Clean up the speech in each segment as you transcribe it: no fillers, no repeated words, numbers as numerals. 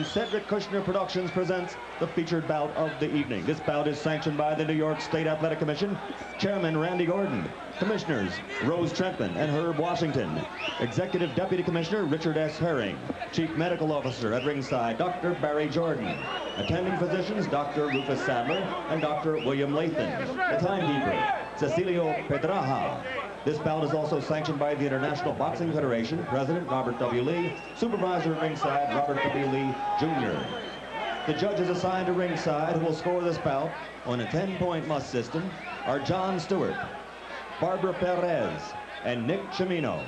Cedric Kushner Productions presents the featured bout of the evening. This bout is sanctioned by the New York State Athletic Commission, Chairman Randy Gordon, Commissioners Rose Trentman and Herb Washington, Executive Deputy Commissioner Richard S. Herring, Chief Medical Officer at ringside Dr. Barry Jordan, attending physicians Dr. Rufus Sadler and Dr. William Lathan, the timekeeper Cecilio Pedraja. This bout is also sanctioned by the International Boxing Federation, President Robert W. Lee, Supervisor at ringside Robert W. Lee, Jr. The judges assigned to ringside who will score this bout on a 10-point must system are John Stewart, Barbara Perez, and Nick Cimino.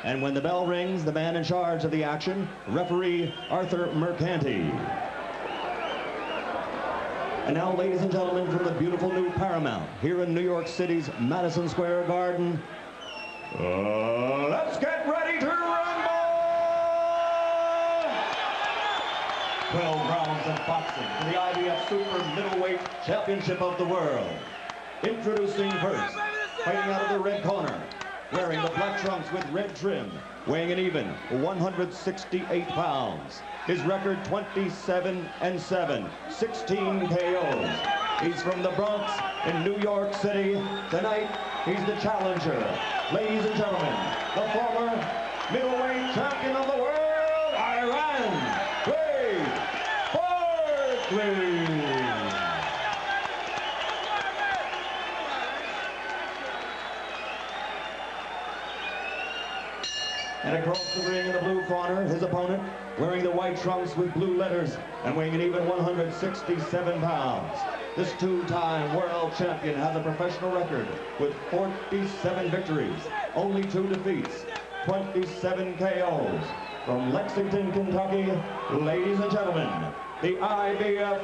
And when the bell rings, the man in charge of the action, referee Arthur Mercanti. And now, ladies and gentlemen, from the beautiful new Paramount here in New York City's Madison Square Garden, let's get ready to rumble! 12 rounds of boxing for the IBF Super Middleweight Championship of the World. Introducing first, fighting out of the red corner, wearing the black trunks with red trim, weighing an even 168 pounds. His record 27-7, 16 KOs. He's from the Bronx in New York City. Tonight, he's the challenger. Ladies and gentlemen, the former middleweight champion of the world, Darrin Barkley. And across the ring in the blue corner, his opponent, wearing the white trunks with blue letters and weighing an even 167 pounds. This two-time world champion has a professional record with 47 victories, only 2 defeats, 27 KOs. From Lexington, Kentucky, ladies and gentlemen, the IBF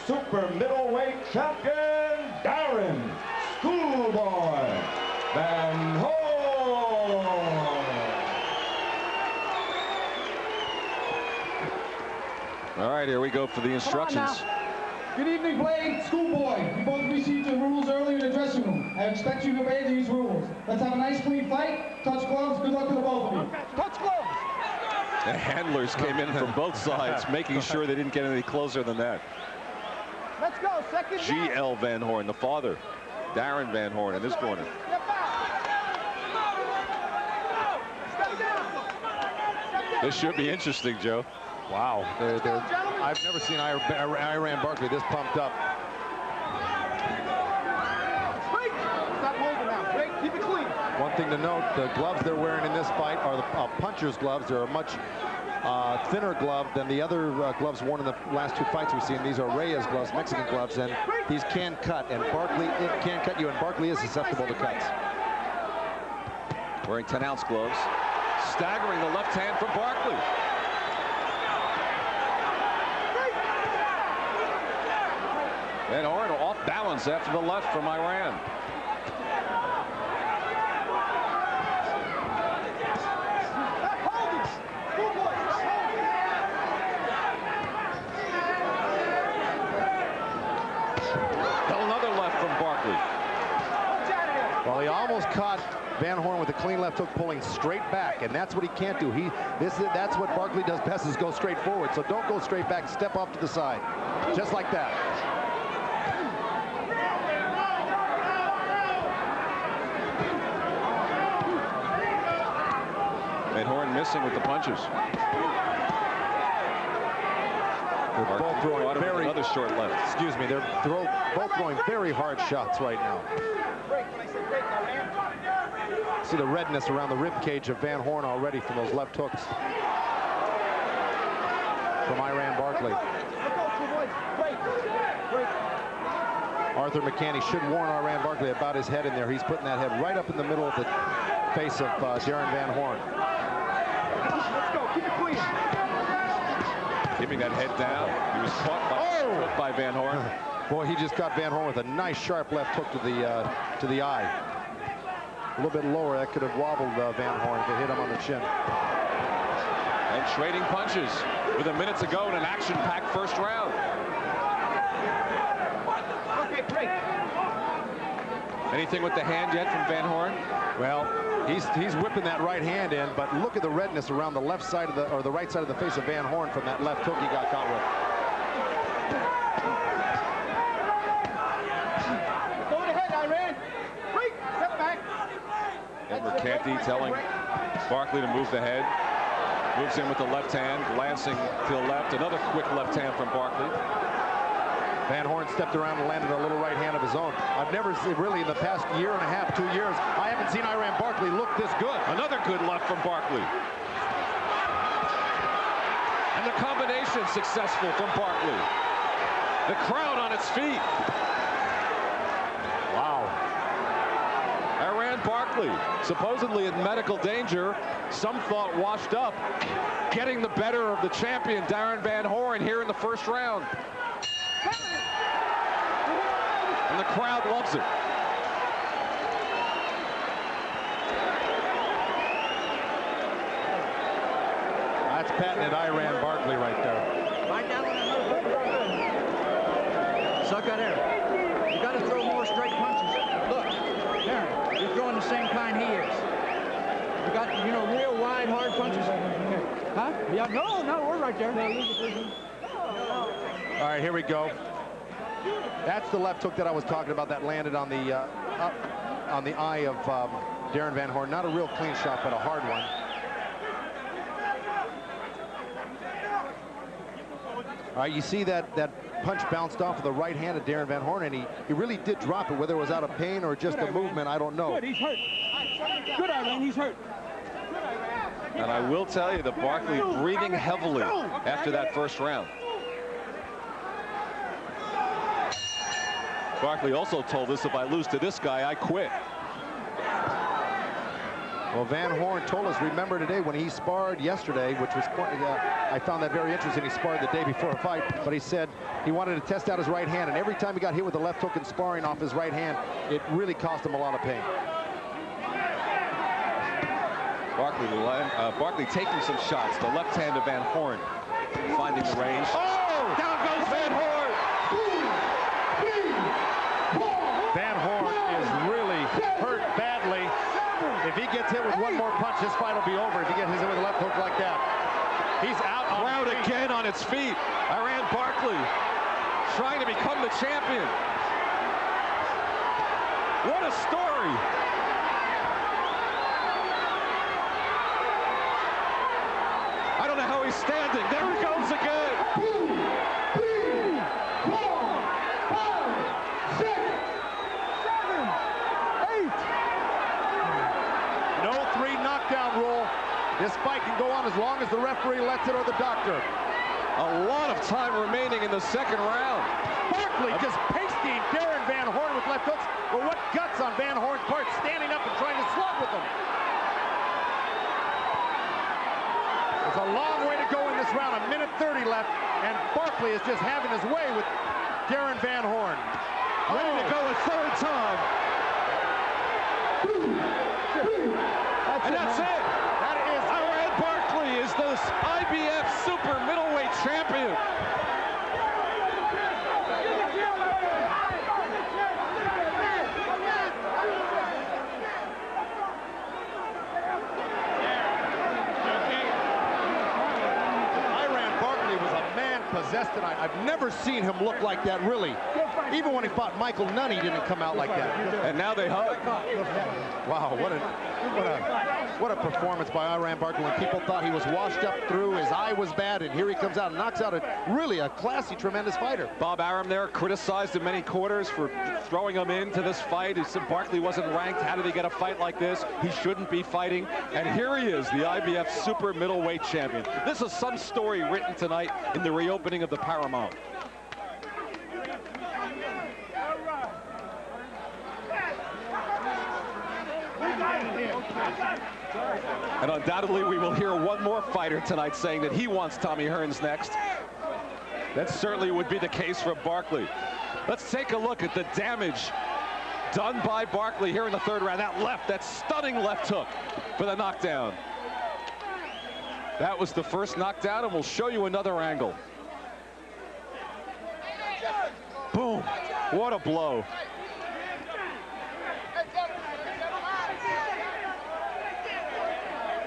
Super Middleweight Champion, Darrin "Schoolboy" Van Horn. All right, here we go for the instructions. Good evening, Blade. Schoolboy. You both received the rules earlier in the dressing room. I expect you to obey these rules. Let's have a nice, clean fight. Touch gloves. Good luck to the both of you. Touch gloves. The handlers came in from both sides, making sure they didn't get any closer than that. Let's go. Second. G.L. Van Horn, the father, Darrin Van Horn in this corner. This should be interesting, Joe. Wow, I've never seen Darrin Barkley this pumped up. Stop holding now. Break. Keep it clean. One thing to note, the gloves they're wearing in this fight are the puncher's gloves. They're a much thinner glove than the other gloves worn in the last 2 fights we've seen. These are Reyes gloves, Mexican gloves, and these can cut. And Barkley, it can cut you, and Barkley is susceptible to cuts. Wearing 10-ounce gloves, staggering the left hand from Barkley. Van Horn off balance after the left from Iran. Another left from Barkley. Well, he almost caught Van Horn with a clean left hook, pulling straight back, and that's what he can't do. That's what Barkley does best, is go straight forward. So don't go straight back, step off to the side, just like that. Van Horn missing with the punches. They're both throwing very another short left. Excuse me. They're both throwing very hard shots right now. See the redness around the rib cage of Van Horn already from those left hooks from Darrin Barkley. Arthur McCanny should warn Darrin Barkley about his head in there. He's putting that head right up in the middle of the face of Darrin Van Horn. Let's go. Keep it clean. Keeping that head down. He was caught by Van Horn. Boy, he just got Van Horn with a nice sharp left hook to the eye. A little bit lower, that could have wobbled Van Horn if it hit him on the chin. And trading punches with a minute to go in an action-packed first round. Okay, break. Anything with the hand yet from Van Horn? Well, he's whipping that right hand in, but look at the redness around the left side of the right side of the face of Van Horn from that left hook he got caught with. Go ahead, Darrin. Break. Step back. And Mercanti telling Barkley to move the head. Moves in with the left hand, glancing to the left. Another quick left hand from Barkley. Van Horn stepped around and landed a little right hand of his own. I've never seen, really, in the past year and a half, 2 years, I haven't seen Iran Barkley look this good. Another good left from Barkley. And the combination successful from Barkley. The crowd on its feet. Wow. Iran Barkley, supposedly in medical danger, some thought washed up, getting the better of the champion, Darrin Van Horn, here in the first round. And the crowd loves it. That's patented Iran Barkley right there. Right down on another. Suck out there. You got to throw more straight punches. Look, Darrin, you're throwing the same kind he is. You got, you know, real wide, hard punches. Huh? Yeah, no, we're right there. All right, here we go. That's the left hook that I was talking about that landed on the on the eye of Darrin Van Horn. Not a real clean shot, but a hard one. All right, you see that punch bounced off of the right hand of Darrin Van Horn, and he really did drop it. Whether it was out of pain or just a movement, I don't know. Good, he's hurt. Good, Iran, he's hurt. And I will tell you that Barkley breathing heavily after that first round. Barkley also told us, if I lose to this guy, I quit. Well, Van Horn told us, remember today when he sparred yesterday, which was quite, I found that very interesting. He sparred the day before a fight, but he said he wanted to test out his right hand, and every time he got hit with a left hook in sparring off his right hand, it really cost him a lot of pain. Barkley taking some shots. The left hand of Van Horn finding the range. Oh! Down goes Van Horn! Van Horn is really hurt badly. If he gets hit with one more punch, his fight will be over. If he gets hit with a left hook like that, he's out. Crowd again on its feet. Iran Barkley trying to become the champion. What a story! I don't know how he's standing. There he goes again. 2, 3, 4, 5, 6, 7, 8. No 3 knockdown rule. This fight can go on as long as the referee lets it or the doctor. A lot of time remaining in the second round. Barkley just pasting Darrin Van Horn with left hooks. But what guts on Van Horn's part, standing up and trying to slug with him. There's a long way to go in this round, 1:30 left, and Barkley is just having his way with Darrin Van Horn. Ready to go a third time. And that's it. That is Iran Barkley is the IBF Super Middleweight Champion. possessed tonight. I've never seen him look like that, really. Even when he fought Michael Nunn, he didn't come out like that. And now they hug. Wow, what a performance by Iran Barkley. When people thought he was washed up through, his eye was bad, and here he comes out and knocks out really a classy, tremendous fighter. Bob Arum there criticized in many quarters for throwing him into this fight. He said Barkley wasn't ranked. How did he get a fight like this? He shouldn't be fighting. And here he is, the IBF Super Middleweight Champion. This is some story written tonight in the reopening of the Paramount. And undoubtedly we will hear one more fighter tonight saying that he wants Tommy Hearns next. That certainly would be the case for Barkley. Let's take a look at the damage done by Barkley here in the third round. That stunning left hook for the knockdown. That was the first knockdown, and we'll show you another angle. Boom. What a blow.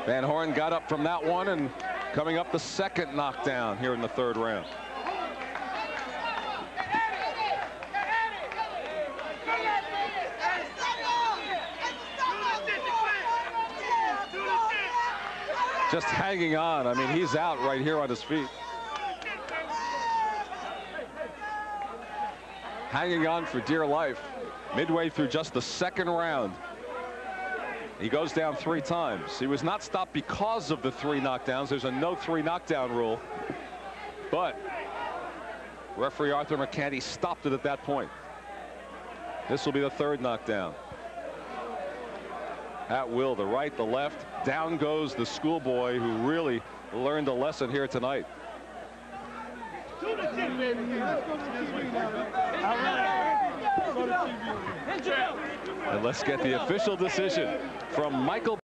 Van Horn got up from that one, and coming up the second knockdown here in the third round. Just hanging on. I mean, he's out right here on his feet. Hanging on for dear life. Midway through just the second round. He goes down 3 times. He was not stopped because of the 3 knockdowns. There's a no 3 knockdown rule. But referee Arthur McCanty stopped it at that point. This will be the 3rd knockdown. At will, the right, the left. Down goes the schoolboy who really learned a lesson here tonight. And let's get the official decision from Michael.